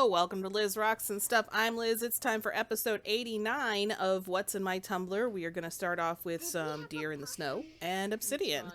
Hello, welcome to Liz Rocks and Stuff. I'm Liz. It's time for episode 89 of What's in My Tumbler. We are going to start off with some deer in the snow and obsidian.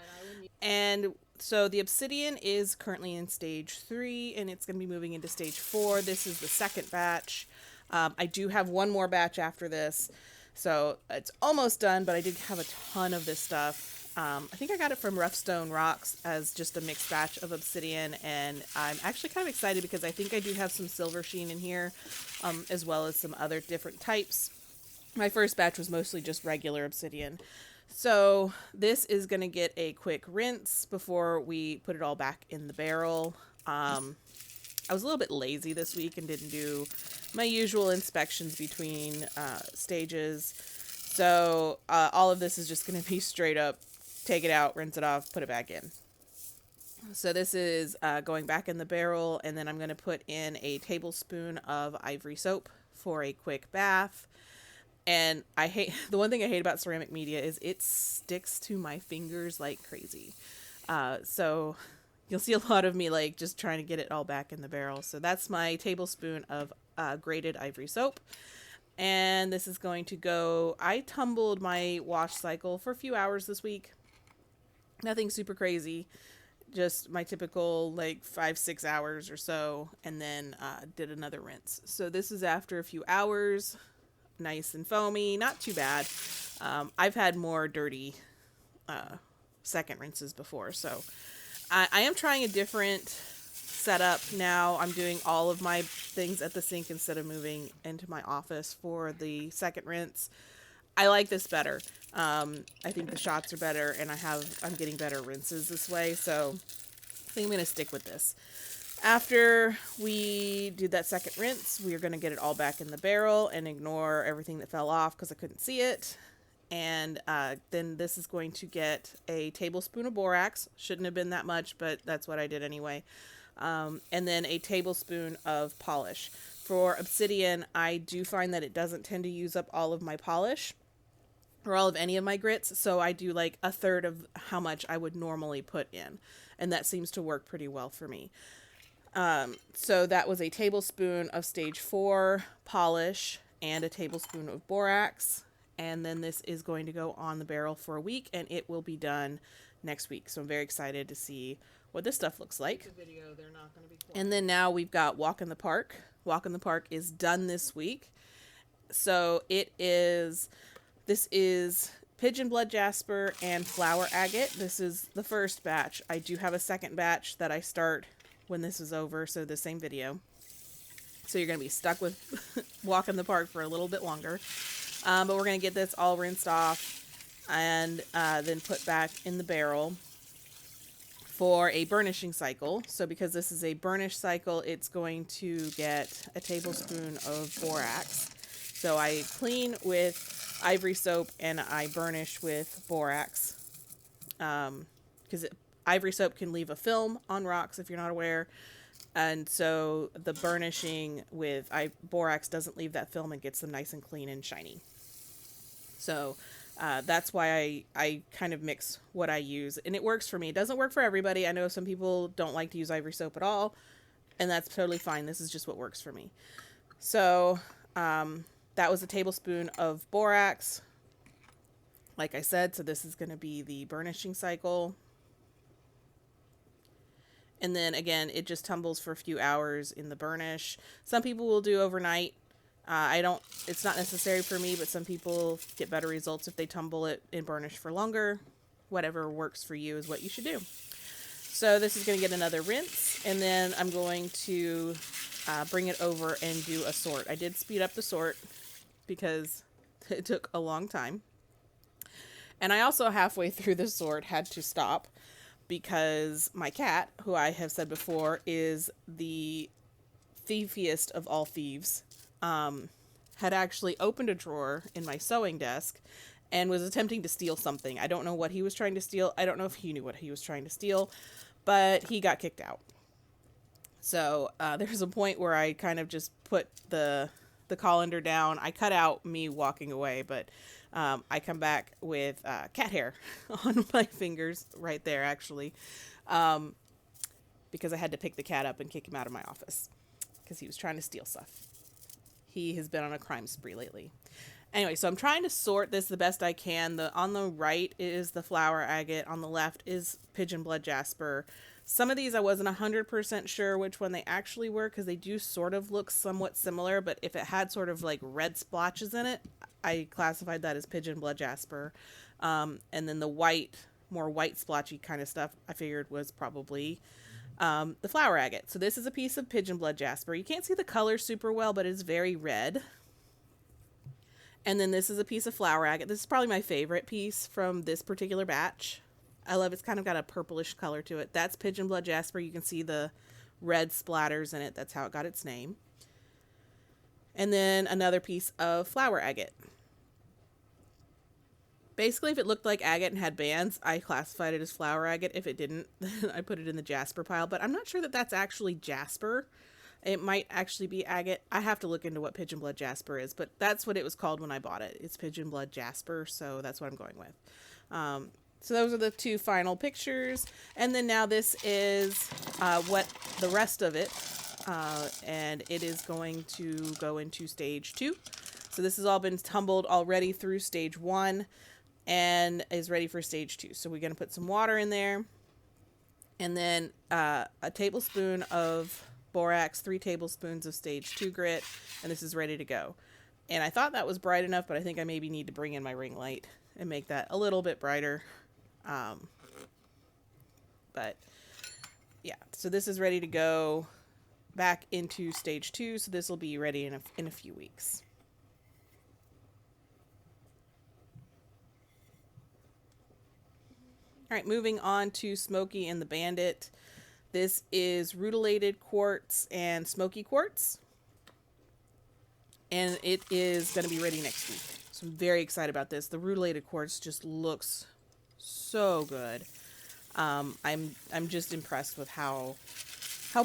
And so the obsidian is currently in stage 3 and it's going to be moving into stage 4. This is the second batch. I do have one more batch after this. So it's almost done, but I did have a ton of this stuff. I think I got it from Rough Stone Rocks as just a mixed batch of obsidian, and I'm actually kind of excited because I think I do have some silver sheen in here, as well as some other different types. My first batch was mostly just regular obsidian. So this is going to get a quick rinse before we put it all back in the barrel. I was a little bit lazy this week and didn't do my usual inspections between stages. So all of this is just going to be straight up, take it out, rinse it off, put it back in. So this is going back in the barrel, and then I'm going to put in a tablespoon of ivory soap for a quick bath. And the one thing I hate about ceramic media is it sticks to my fingers like crazy. So you'll see a lot of me like just trying to get it all back in the barrel. So that's my tablespoon of grated ivory soap. And this is going to go, I tumbled my wash cycle for a few hours this week. Nothing super crazy, just my typical like 5-6 hours or so, and then did another rinse. So this is after a few hours, nice and foamy, not too bad. I've had more dirty second rinses before, so I am trying a different setup now. I'm doing all of my things at the sink instead of moving into my office for the second rinse. I like this better. I think the shots are better, and I'm getting better rinses this way, so I think I'm going to stick with this. After we do that second rinse, we are going to get it all back in the barrel and ignore everything that fell off because I couldn't see it. And then this is going to get a tablespoon of borax. Shouldn't have been that much, but that's what I did anyway. And then a tablespoon of polish. For obsidian, I do find that it doesn't tend to use up all of my polish or all of any of my grits, so I do like a third of how much I would normally put in, and that seems to work pretty well for me. So that was a tablespoon of stage 4 polish and a tablespoon of borax, and then this is going to go on the barrel for a week, and it will be done next week. So I'm very excited to see what this stuff looks like. And then now we've got Walk in the Park. Walk in the Park is done this week. So this is pigeon blood jasper and flower agate. This is the first batch. I do have a second batch that I start when this is over, so the same video. So you're going to be stuck with Walk in the Park for a little bit longer. But we're going to get this all rinsed off and then put back in the barrel for a burnishing cycle. So because this is a burnish cycle, it's going to get a tablespoon of borax. So I clean with ivory soap and I burnish with borax, because ivory soap can leave a film on rocks if you're not aware, and so the burnishing with borax doesn't leave that film and gets them nice and clean and shiny. So that's why I kind of mix what I use, and it works for me. It doesn't work for everybody. I know some people don't like to use ivory soap at all, and that's totally fine. This is just what works for me. So that was a tablespoon of borax, like I said, so this is going to be the burnishing cycle. And then again, it just tumbles for a few hours in the burnish. Some people will do overnight. It's not necessary for me, but some people get better results if they tumble it in burnish for longer. Whatever works for you is what you should do. So this is going to get another rinse, and then I'm going to bring it over and do a sort. I did speed up the sort because it took a long time. And I also halfway through the sort had to stop because my cat, who I have said before is the thieviest of all thieves, had actually opened a drawer in my sewing desk and was attempting to steal something. I don't know what he was trying to steal. I don't know if he knew what he was trying to steal, but he got kicked out. So there's a point where I kind of just put the colander down. I cut out me walking away, but I come back with cat hair on my fingers right there, actually, because I had to pick the cat up and kick him out of my office. because he was trying to steal stuff. He has been on a crime spree lately. Anyway, so I'm trying to sort this the best I can. On the right is the flower agate. On the left is pigeon blood jasper. Some of these I wasn't 100% sure which one they actually were, because they do sort of look somewhat similar, but if it had sort of like red splotches in it, I classified that as pigeon blood jasper. And then the white, more white splotchy kind of stuff, I figured was probably the flower agate. So this is a piece of pigeon blood jasper. You can't see the color super well, but it's very red. And then this is a piece of flower agate. This is probably my favorite piece from this particular batch. I love it's kind of got a purplish color to it. That's pigeon blood jasper. You can see the red splatters in it. That's how it got its name. And then another piece of flower agate. Basically, if it looked like agate and had bands, I classified it as flower agate. If it didn't, then I put it in the jasper pile. But I'm not sure that that's actually jasper. It might actually be agate. I have to look into what pigeon blood jasper is, but that's what it was called when I bought it. It's pigeon blood jasper, so that's what I'm going with. So those are the two final pictures. And then now this is what the rest of it, and it is going to go into stage 2. So this has all been tumbled already through stage 1 and is ready for stage 2. So we're going to put some water in there, and then a tablespoon of borax, 3 tablespoons of stage 2 grit, and this is ready to go. And I thought that was bright enough, but I think I maybe need to bring in my ring light and make that a little bit brighter. But yeah, so this is ready to go back into stage 2. So this will be ready in a few weeks. All right, moving on to Smokey and the Bandit. This is rutilated quartz and smoky quartz. And it is going to be ready next week. So I'm very excited about this. The rutilated quartz just looks so good. I'm just impressed with how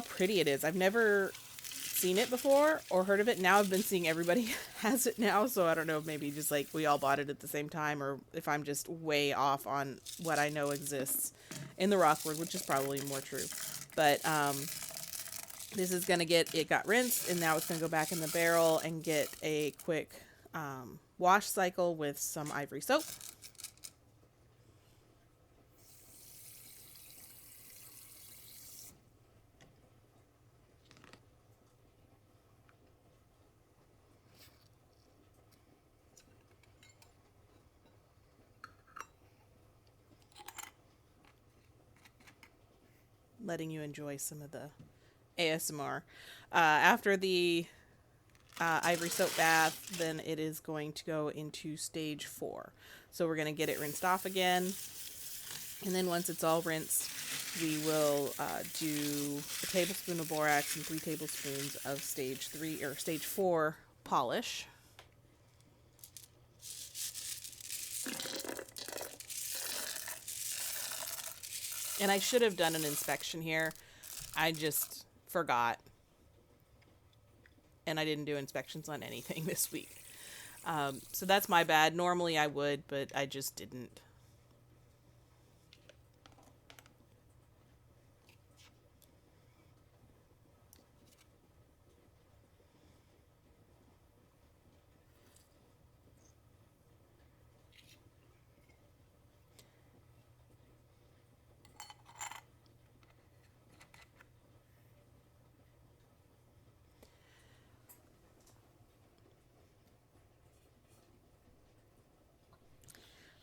pretty it is. I've never seen it before or heard of it. Now I've been seeing everybody has it now, so I don't know if maybe just like we all bought it at the same time, or if I'm just way off on what I know exists in the Rockford, which is probably more true. But this is gonna it got rinsed, and now it's gonna go back in the barrel and get a quick wash cycle with some ivory soap. Letting you enjoy some of the ASMR. After the ivory soap bath, then it is going to go into stage 4. So we're going to get it rinsed off again. And then once it's all rinsed, we will do a tablespoon of borax and 3 tablespoons of stage 3 or stage 4 polish. And I should have done an inspection here. I just forgot. And I didn't do inspections on anything this week. So that's my bad. Normally I would, but I just didn't.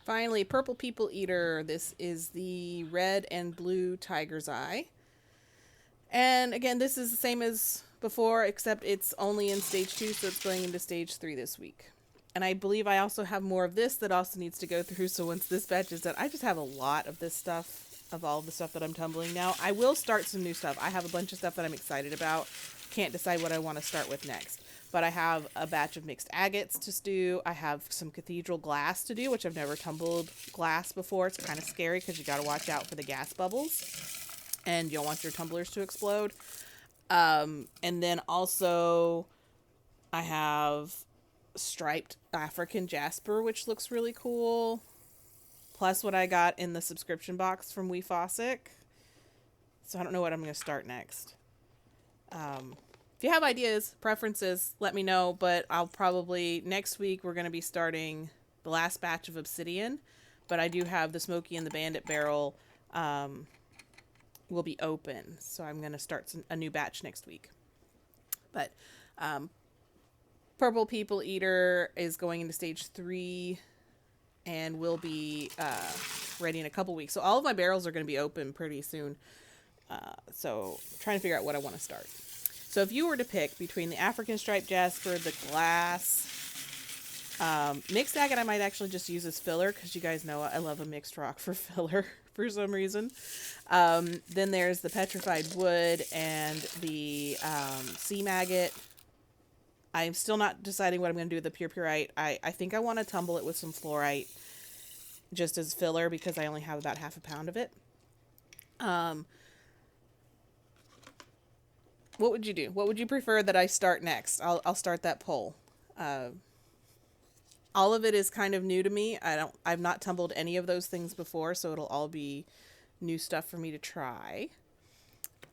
Finally, Purple People Eater. This is the red and blue tiger's eye. And again, this is the same as before, except it's only in stage 2, so it's going into stage 3 this week. And I believe I also have more of this that also needs to go through, so once this batch is done, I just have a lot of this stuff, of all the stuff that I'm tumbling now. I will start some new stuff. I have a bunch of stuff that I'm excited about. Can't decide what I want to start with next. But I have a batch of mixed agates to do. I have some cathedral glass to do, which I've never tumbled glass before. It's kind of scary because you got to watch out for the gas bubbles. And you don't want your tumblers to explode. And then also I have striped African jasper, which looks really cool. Plus what I got in the subscription box from Wee Fossick. So I don't know what I'm going to start next. If you have ideas, preferences, let me know. But I'll probably, next week, we're going to be starting the last batch of Obsidian. But I do have the Smokey and the Bandit barrel will be open. So I'm going to start a new batch next week. But Purple People Eater is going into stage 3 and will be ready in a couple weeks. So all of my barrels are going to be open pretty soon. So I'm trying to figure out what I want to start. So if you were to pick between the African striped jasper, the glass, mixed agate, I might actually just use as filler because you guys know I love a mixed rock for filler for some reason. Then there's the petrified wood and the sea maggot. I'm still not deciding what I'm going to do with the purpurite. I think I want to tumble it with some fluorite just as filler because I only have about half a pound of it. What would you do? What would you prefer that I start next? I'll start that poll. All of it is kind of new to me. I've not tumbled any of those things before, so it'll all be new stuff for me to try.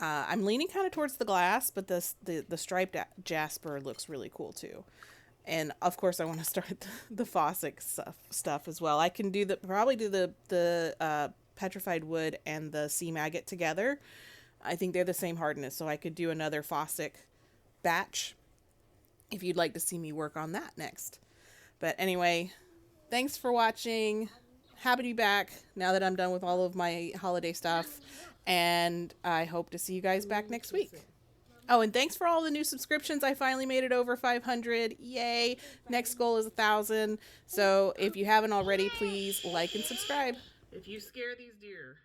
I'm leaning kind of towards the glass, but the striped jasper looks really cool too. And of course I want to start the Fossick stuff as well. I can probably do the petrified wood and the sea maggot together. I think they're the same hardness, so I could do another Fossick batch if you'd like to see me work on that next. But anyway, thanks for watching. Happy to be back now that I'm done with all of my holiday stuff, and I hope to see you guys back next week. Oh, and thanks for all the new subscriptions. I finally made it over 500. Yay. Next goal is 1,000. So if you haven't already, please like and subscribe. If you scare these deer.